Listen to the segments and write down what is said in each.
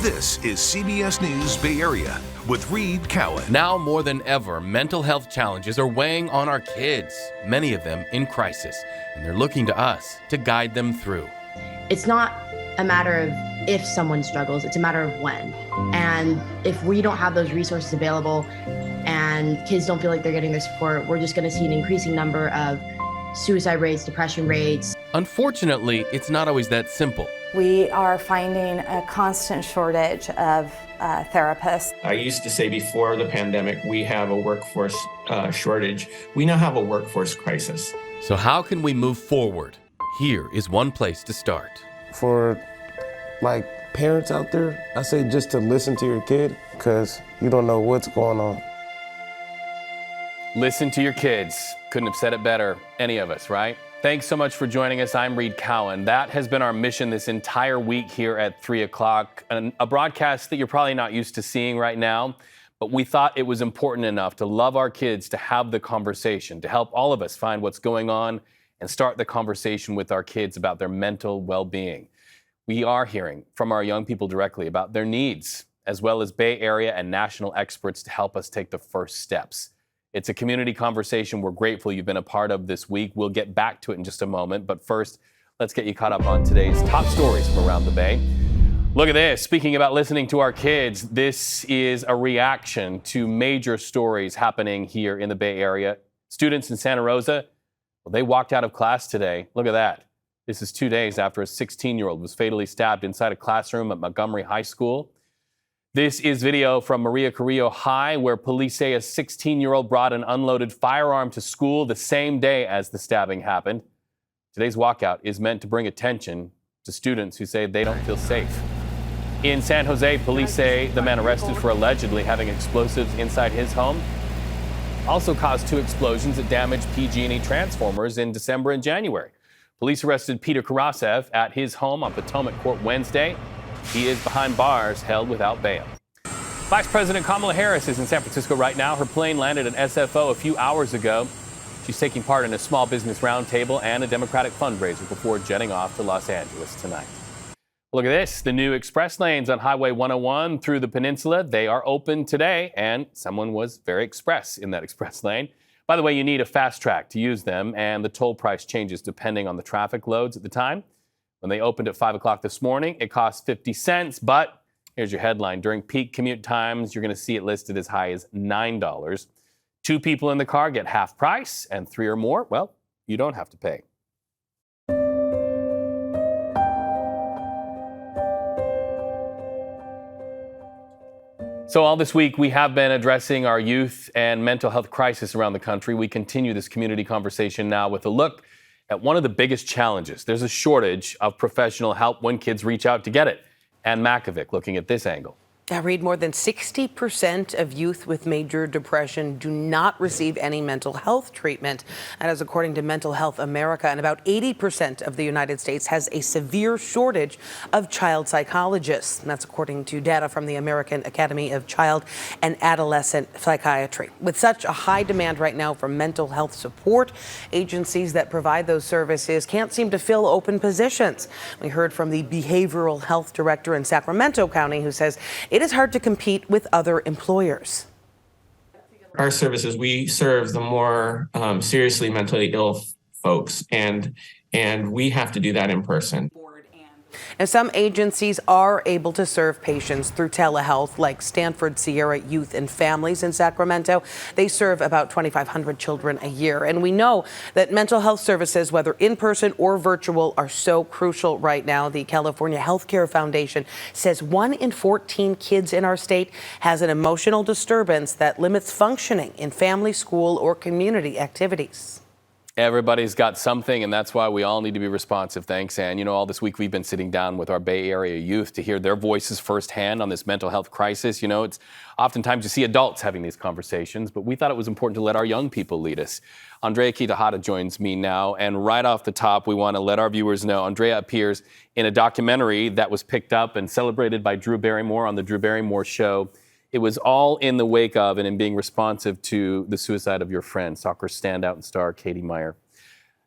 This is CBS News Bay Area with Reed Cowan. Now more than ever, mental health challenges are weighing on our kids, many of them in crisis, and they're looking to us to guide them through. It's not a matter of if someone struggles, it's a matter of when. And if we don't have those resources available and kids don't feel like they're getting their support, we're just going to see an increasing number of suicide rates, depression rates. Unfortunately, it's not always that simple. We are finding a constant shortage of therapists. I used to say before the pandemic, we have a workforce shortage. We now have a workforce crisis. So how can we move forward? Here is one place to start. For parents out there, I say just to listen to your kid because you don't know what's going on. Listen to your kids. Couldn't have said it better, any of us, right? Thanks so much for joining us. I'm Reed Cowan. That has been our mission this entire week here at 3 o'clock, a broadcast that you're probably not used to seeing right now, but we thought it was important enough to love our kids, to have the conversation, to help all of us find what's going on and start the conversation with our kids about their mental well-being. We are hearing from our young people directly about their needs, as well as Bay Area and national experts to help us take the first steps. It's a community conversation we're grateful you've been a part of this week. We'll get back to it in just a moment, but first, let's get you caught up on today's top stories from around the Bay. Look at this. Speaking about listening to our kids, this is a reaction to major stories happening here in the Bay Area. Students in Santa Rosa, well, they walked out of class today. Look at that. This is 2 days after a 16-year-old was fatally stabbed inside a classroom at Montgomery High School. This is video from Maria Carrillo High, where police say a 16-year-old brought an unloaded firearm to school the same day as the stabbing happened. Today's walkout is meant to bring attention to students who say they don't feel safe. In San Jose, police say the man arrested for allegedly having explosives inside his home also caused 2 explosions that damaged PG&E transformers in December and January. Police arrested Peter Karasev at his home on Potomac Court Wednesday. He is behind bars, held without bail. Vice President Kamala Harris is in San Francisco right now. Her plane landed at SFO a few hours ago. She's taking part in a small business roundtable and a Democratic fundraiser before jetting off to Los Angeles tonight. Look at this. The new express lanes on Highway 101 through the peninsula, they are open today, and someone was very express in that express lane. By the way, you need a fast track to use them, and the toll price changes depending on the traffic loads at the time. When they opened at 5 o'clock this morning, it cost 50 cents, but here's your headline. During peak commute times, you're going to see it listed as high as $9. 2 people in the car get half price, and 3 or more, well, you don't have to pay. So all this week, we have been addressing our youth and mental health crisis around the country. We continue this community conversation now with a look at one of the biggest challenges. There's a shortage of professional help when kids reach out to get it. Ann Makovic looking at this angle. I read more than 60% of youth with major depression do not receive any mental health treatment. That is according to Mental Health America. And about 80% of the United States has a severe shortage of child psychologists. And that's according to data from the American Academy of Child and Adolescent Psychiatry. With such a high demand right now for mental health support, agencies that provide those services can't seem to fill open positions. We heard from the behavioral health director in Sacramento County who says it is hard to compete with other employers. Our services, we serve the more seriously mentally ill folks, and we have to do that in person. Now, some agencies are able to serve patients through telehealth, like Stanford Sierra Youth and Families in Sacramento. They serve about 2,500 children a year. And we know that mental health services, whether in person or virtual, are so crucial right now. The California Healthcare Foundation says 1 in 14 kids in our state has an emotional disturbance that limits functioning in family, school, or community activities. Everybody's got something, and that's why we all need to be responsive. Thanks, Ann. You know, all this week we've been sitting down with our Bay Area youth to hear their voices firsthand on this mental health crisis. You know, it's oftentimes you see adults having these conversations, but we thought it was important to let our young people lead us. Andrea Kitahata joins me now, and right off the top, we want to let our viewers know Andrea appears in a documentary that was picked up and celebrated by Drew Barrymore on the Drew Barrymore Show. It was all in the wake of and in being responsive to the suicide of your friend, soccer standout and star Katie Meyer.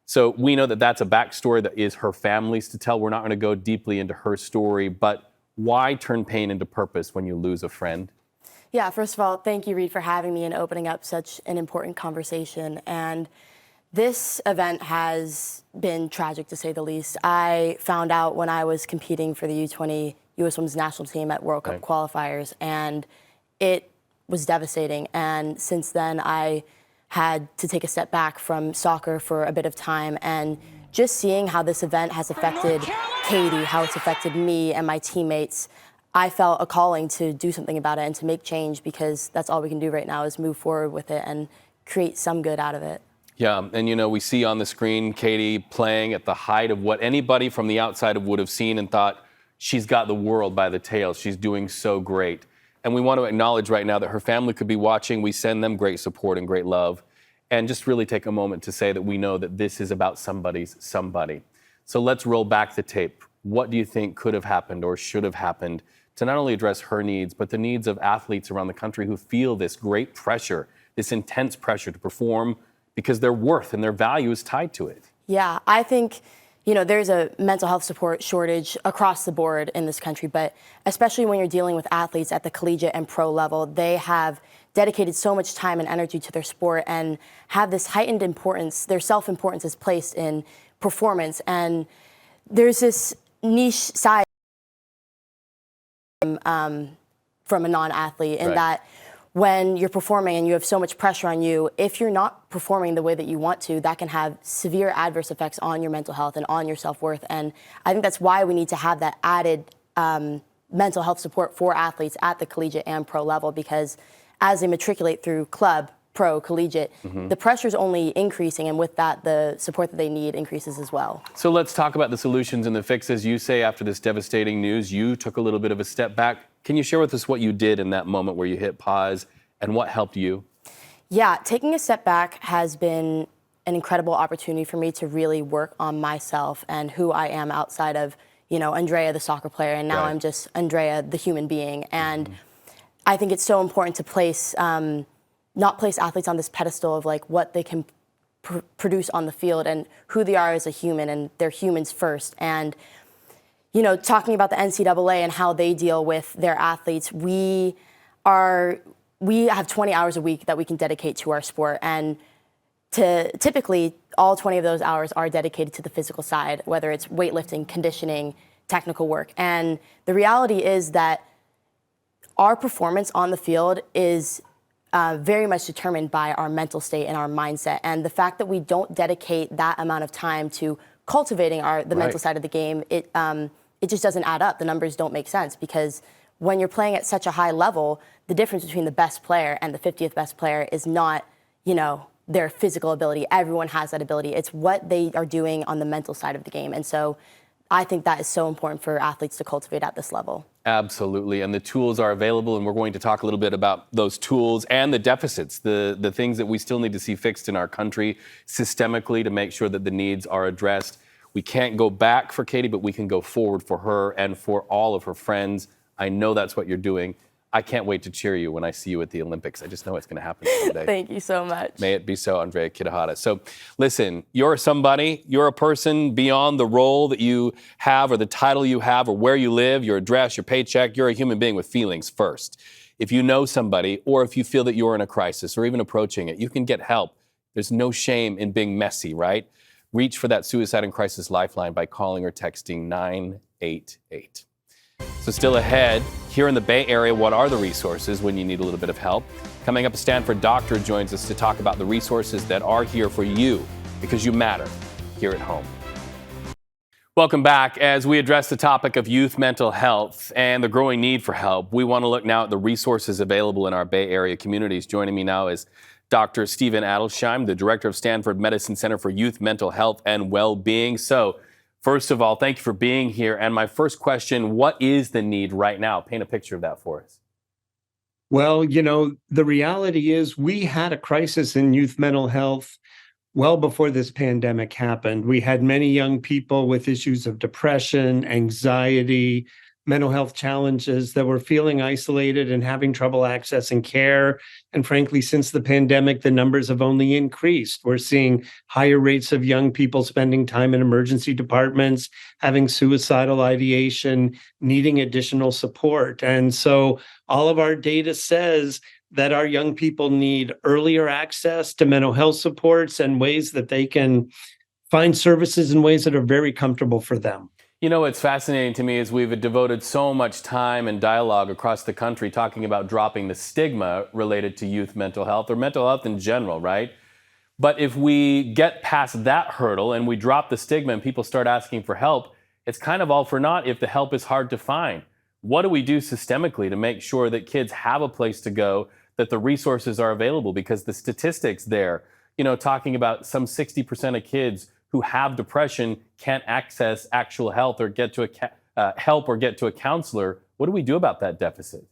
So we know that that's a backstory that is her family's to tell. We're not going to go deeply into her story, but Why turn pain into purpose when you lose a friend? Yeah, first of all, thank you, Reed, for having me and opening up such an important conversation. And this event has been tragic, to say the least. I found out when I was competing for the U20 U.S. Women's National Team at World Cup qualifiers, and it was devastating. And since then, I had to take a step back from soccer for a bit of time, and just seeing how this event has affected Katie, how it's affected me and my teammates, I felt a calling to do something about it and to make change, because that's all we can do right now is move forward with it and create some good out of it. Yeah, and you know, we see on the screen Katie playing at the height of what anybody from the outside would have seen and thought, she's got the world by the tail. She's doing so great. And we want to acknowledge right now that her family could be watching. We send them great support and great love. And just really take a moment to say that we know that this is about somebody's somebody. So let's roll back the tape. What do you think could have happened or should have happened to not only address her needs, but the needs of athletes around the country who feel this great pressure, this intense pressure to perform because their worth and their value is tied to it? Yeah, I think, you know, there's a mental health support shortage across the board in this country, but especially when you're dealing with athletes at the collegiate and pro level, they have dedicated so much time and energy to their sport and have this heightened importance. Their self-importance is placed in performance, and there's this niche side from a non-athlete in that when you're performing and you have so much pressure on you, if you're not performing the way that you want to, that can have severe adverse effects on your mental health and on your self-worth. And I think that's why we need to have that added mental health support for athletes at the collegiate and pro level, because as they matriculate through club, pro, collegiate, the pressure's only increasing, and with that, the support that they need increases as well. So let's talk about the solutions and the fixes. You say after this devastating news, you took a little bit of a step back. Can you share with us what you did in that moment where you hit pause and what helped you? Yeah, taking a step back has been an incredible opportunity for me to really work on myself and who I am outside of, you know, Andrea, the soccer player, and now I'm just Andrea, the human being. And I think it's so important to place, not place athletes on this pedestal of like what they can produce on the field and who they are as a human, and they're humans first. And, you know, talking about the NCAA and how they deal with their athletes, we have 20 hours a week that we can dedicate to our sport, and typically all 20 of those hours are dedicated to the physical side, whether it's weightlifting, conditioning, technical work. And the reality is that our performance on the field is very much determined by our mental state and our mindset. And the fact that we don't dedicate that amount of time to cultivating the mental side of the game, it just doesn't add up. The numbers don't make sense, because when you're playing at such a high level, the difference between the best player and the 50th best player is not, you know, their physical ability. Everyone has that ability. It's what they are doing on the mental side of the game. And so I think that is so important for athletes to cultivate at this level. Absolutely, and the tools are available, and we're going to talk a little bit about those tools and the deficits, the things that we still need to see fixed in our country systemically to make sure that the needs are addressed. We can't go back for Katie, but we can go forward for her and for all of her friends. I know that's what you're doing. I can't wait to cheer you when I see you at the Olympics. I just know it's going to happen someday. Thank you so much. May it be so, Andrea Kitahara. So listen, you're somebody, you're a person beyond the role that you have or the title you have or where you live, your address, your paycheck. You're a human being with feelings first. If you know somebody, or if you feel that you're in a crisis or even approaching it, you can get help. There's no shame in being messy, right? Reach for that suicide and crisis lifeline by calling or texting 988. So still ahead, here in the Bay Area, what are the resources when you need a little bit of help? Coming up, a Stanford doctor joins us to talk about the resources that are here for you, because you matter here at home. Welcome back. As we address the topic of youth mental health and the growing need for help, we want to look now at the resources available in our Bay Area communities. Joining me now is Dr. Stephen Adelsheim, the director of Stanford Medicine Center for Youth Mental Health and Well-Being. So, first of all, thank you for being here. And my first question, what is the need right now? Paint a picture of that for us. Well, you know, the reality is we had a crisis in youth mental health well before this pandemic happened. We had many young people with issues of depression, anxiety, mental health challenges, that were feeling isolated and having trouble accessing care. And frankly, since the pandemic, the numbers have only increased. We're seeing higher rates of young people spending time in emergency departments, having suicidal ideation, needing additional support. And so all of our data says that our young people need earlier access to mental health supports and ways that they can find services in ways that are very comfortable for them. You know, what's fascinating to me is we've devoted so much time and dialogue across the country talking about dropping the stigma related to youth mental health or mental health in general, right? But if we get past that hurdle and we drop the stigma and people start asking for help, it's kind of all for naught if the help is hard to find. What do we do systemically to make sure that kids have a place to go, that the resources are available? Because the statistics there, you know, talking about some 60% of kids who have depression can't access actual health or get to help or get to a counselor. What do we do about that deficit?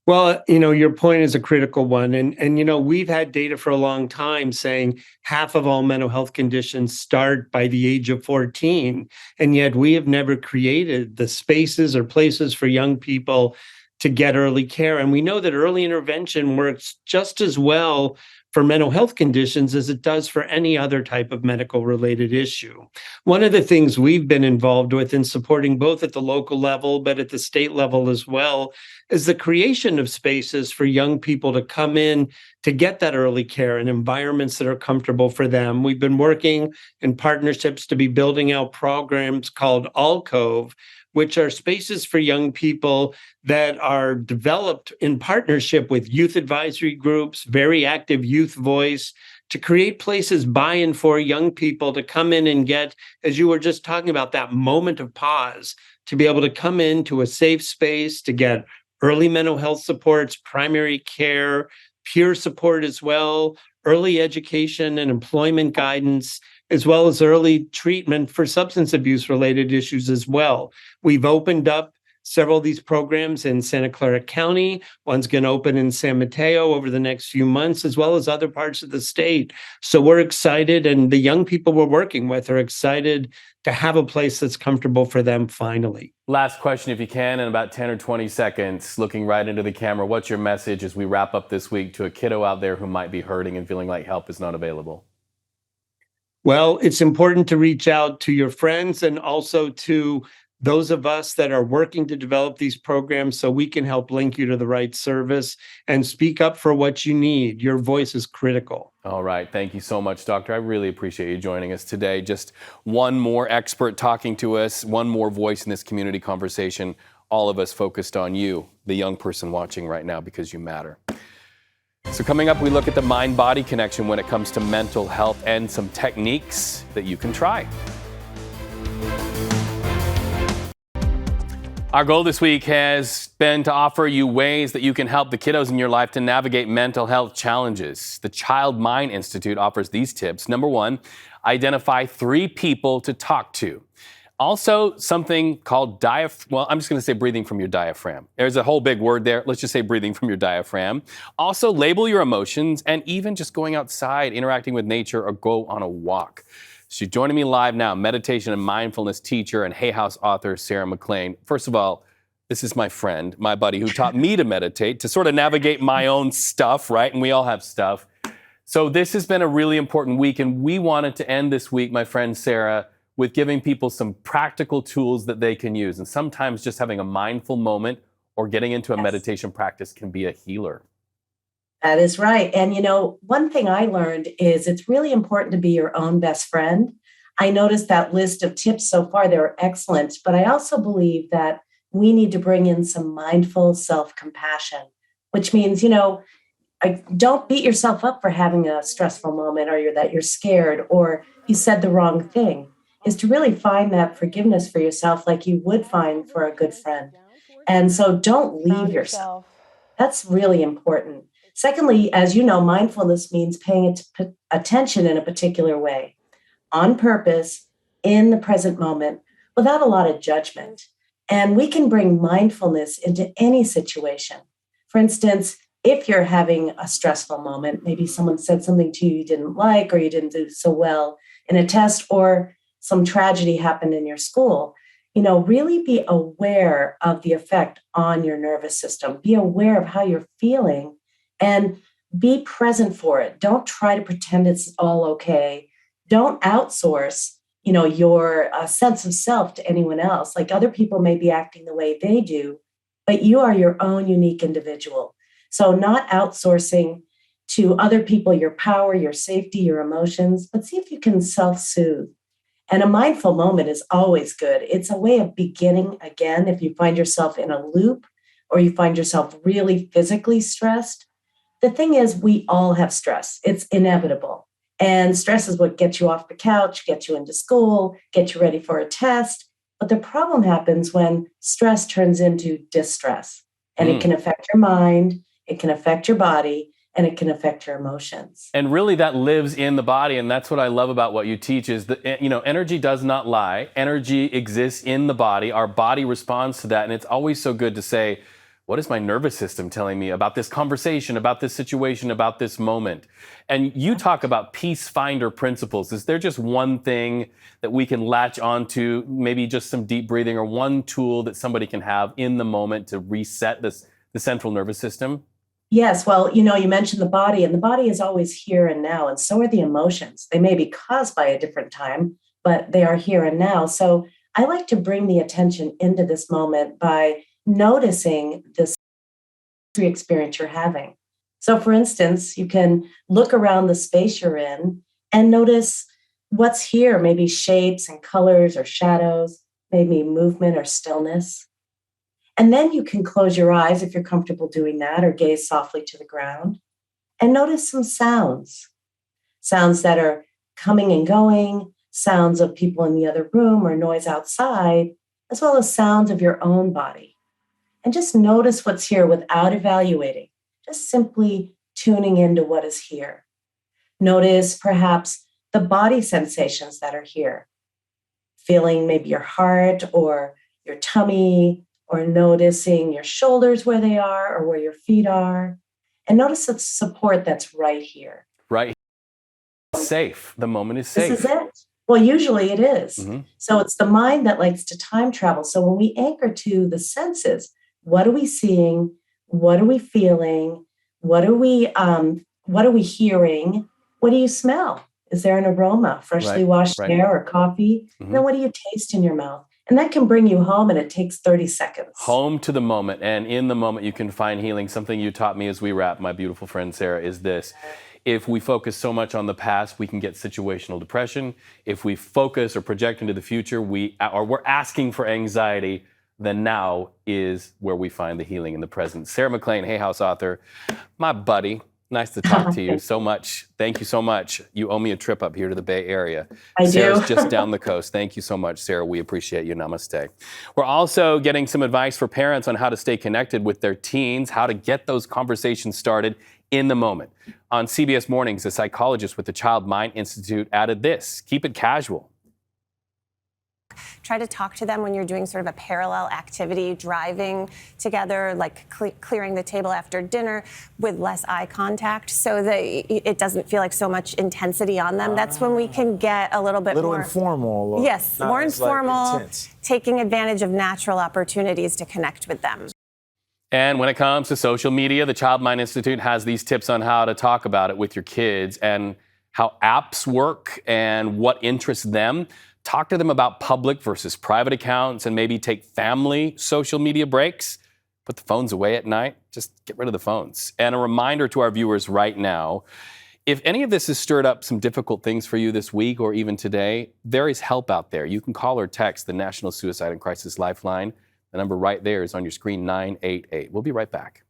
Well, your point is a critical one. And we've had data for a long time saying half of all mental health conditions start by the age of 14. And yet we have never created the spaces or places for young people to get early care. And we know that early intervention works just as well for mental health conditions as it does for any other type of medical related issue. One of the things we've been involved with in supporting both at the local level, but at the state level as well, is the creation of spaces for young people to come in to get that early care in environments that are comfortable for them. We've been working in partnerships to be building out programs called Alcove, which are spaces for young people that are developed in partnership with youth advisory groups, very active youth voice, to create places by and for young people to come in and get, as you were just talking about, that moment of pause, to be able to come into a safe space to get early mental health supports, primary care, peer support as well, early education and employment guidance, as well as early treatment for substance abuse related issues as well. We've opened up several of these programs in Santa Clara County. One's going to open in San Mateo over the next few months, as well as other parts of the state. So we're excited, and the young people we're working with are excited to have a place that's comfortable for them finally. Last question, if you can, in about 10 or 20 seconds, looking right into the camera, what's your message as we wrap up this week to a kiddo out there who might be hurting and feeling like help is not available? Well, it's important to reach out to your friends and also to those of us that are working to develop these programs so we can help link you to the right service, and speak up for what you need. Your voice is critical. All right. Thank you so much, Doctor. I really appreciate you joining us today. Just one more expert talking to us, one more voice in this community conversation. All of us focused on you, the young person watching right now, because you matter. So coming up, we look at the mind-body connection when it comes to mental health and some techniques that you can try. Our goal this week has been to offer you ways that you can help the kiddos in your life to navigate mental health challenges. The Child Mind Institute offers these tips. Number one, identify 3 people to talk to. Also, something called I'm just going to say breathing from your diaphragm. There's a whole big word there. Let's just say breathing from your diaphragm. Also, label your emotions, and even just going outside, interacting with nature, or go on a walk. She's joining me live now, meditation and mindfulness teacher and Hay House author, Sarah McLean. First of all, this is my friend, my buddy, who taught me to meditate, to sort of navigate my own stuff, right? And we all have stuff. So this has been a really important week, and we wanted to end this week, my friend Sarah, with giving people some practical tools that they can use. And sometimes just having a mindful moment or getting into a meditation practice can be a healer. That is right. And, one thing I learned is it's really important to be your own best friend. I noticed that list of tips so far, they're excellent, but I also believe that we need to bring in some mindful self-compassion, which means, don't beat yourself up for having a stressful moment, or that you're scared, or you said the wrong thing, is to really find that forgiveness for yourself like you would find for a good friend. And so don't leave yourself. That's really important. Secondly, as you know, mindfulness means paying attention in a particular way, on purpose, in the present moment, without a lot of judgment. And we can bring mindfulness into any situation. For instance, if you're having a stressful moment, maybe someone said something to you didn't like, or you didn't do so well in a test, or some tragedy happened in your school, really be aware of the effect on your nervous system. Be aware of how you're feeling and be present for it. Don't try to pretend it's all okay. Don't outsource, your sense of self to anyone else. Like other people may be acting the way they do, but you are your own unique individual. So not outsourcing to other people your power, your safety, your emotions, but see if you can self-soothe. And a mindful moment is always good. It's a way of beginning again. If you find yourself in a loop or you find yourself really physically stressed, the thing is, we all have stress. It's inevitable. And stress is what gets you off the couch, gets you into school, gets you ready for a test. But the problem happens when stress turns into distress. And it can affect your mind, it can affect your body, and it can affect your emotions. And really that lives in the body. And that's what I love about what you teach is that, energy does not lie. Energy exists in the body. Our body responds to that. And it's always so good to say, what is my nervous system telling me about this conversation, about this situation, about this moment? And you talk about peace finder principles. Is there just one thing that we can latch onto, maybe just some deep breathing or one tool that somebody can have in the moment to reset the central nervous system? Yes, well, you mentioned the body, and the body is always here and now, and so are the emotions. They may be caused by a different time, but they are here and now. So I like to bring the attention into this moment by noticing this experience you're having. So, for instance, you can look around the space you're in and notice what's here, maybe shapes and colors or shadows, maybe movement or stillness. And then you can close your eyes if you're comfortable doing that or gaze softly to the ground and notice some sounds that are coming and going, sounds of people in the other room or noise outside, as well as sounds of your own body. And just notice what's here without evaluating, just simply tuning into what is here. Notice perhaps the body sensations that are here, feeling maybe your heart or your tummy, or noticing your shoulders where they are or where your feet are. And notice the support that's right here. Right. Safe. The moment is safe. This is it. Well, usually it is. So it's the mind that likes to time travel. So when we anchor to the senses, what are we seeing? What are we feeling? What are we hearing? What do you smell? Is there an aroma, freshly washed hair or coffee? And then what do you taste in your mouth? And that can bring you home, and it takes 30 seconds. Home to the moment, and in the moment you can find healing. Something you taught me as we wrap, my beautiful friend Sarah, is this. If we focus so much on the past, we can get situational depression. If we focus or project into the future, we're asking for anxiety, then now is where we find the healing in the present. Sarah McLean, Hay House author, my buddy. Nice to talk to you so much. Thank you so much. You owe me a trip up here to the Bay Area. Sarah's just down the coast. Thank you so much, Sarah. We appreciate you. Namaste. We're also getting some advice for parents on how to stay connected with their teens, how to get those conversations started in the moment. On CBS Mornings, a psychologist with the Child Mind Institute added this: keep it casual. Try to talk to them when you're doing sort of a parallel activity, driving together, like clearing the table after dinner with less eye contact so that it doesn't feel like so much intensity on them. That's when we can get a little bit more informal. Yes, more informal, taking advantage of natural opportunities to connect with them. And when it comes to social media, the Child Mind Institute has these tips on how to talk about it with your kids and how apps work and what interests them. Talk to them about public versus private accounts and maybe take family social media breaks. Put the phones away at night. Just get rid of the phones. And a reminder to our viewers right now, if any of this has stirred up some difficult things for you this week or even today, there is help out there. You can call or text the National Suicide and Crisis Lifeline. The number right there is on your screen, 988. We'll be right back.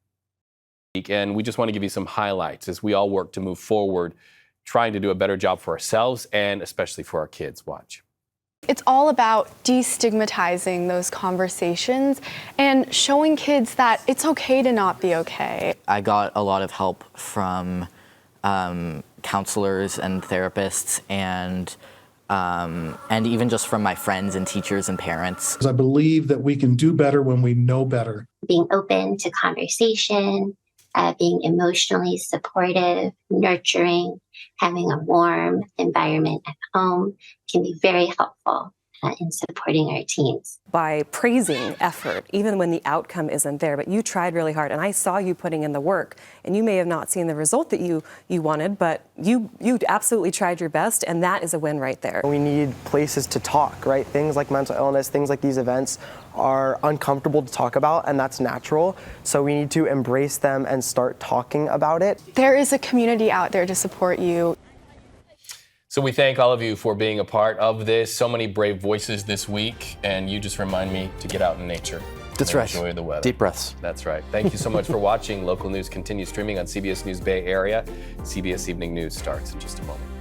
And we just want to give you some highlights as we all work to move forward, trying to do a better job for ourselves and especially for our kids. Watch. It's all about destigmatizing those conversations and showing kids that it's okay to not be okay. I got a lot of help from counselors and therapists and even just from my friends and teachers and parents. I believe that we can do better when we know better. Being open to conversation, being emotionally supportive, nurturing, having a warm environment at home can be very helpful. in supporting our teens. By praising effort, even when the outcome isn't there, but you tried really hard, and I saw you putting in the work, and you may have not seen the result that you wanted, but you absolutely tried your best, and that is a win right there. We need places to talk, right? Things like mental illness, things like these events are uncomfortable to talk about, and that's natural. So we need to embrace them and start talking about it. There is a community out there to support you. So we thank all of you for being a part of this. So many brave voices this week, and you just remind me to get out in nature. That's right. Enjoy the weather. Deep breaths. That's right. Thank you so much for watching. Local news continues streaming on CBS News Bay Area. CBS Evening News starts in just a moment.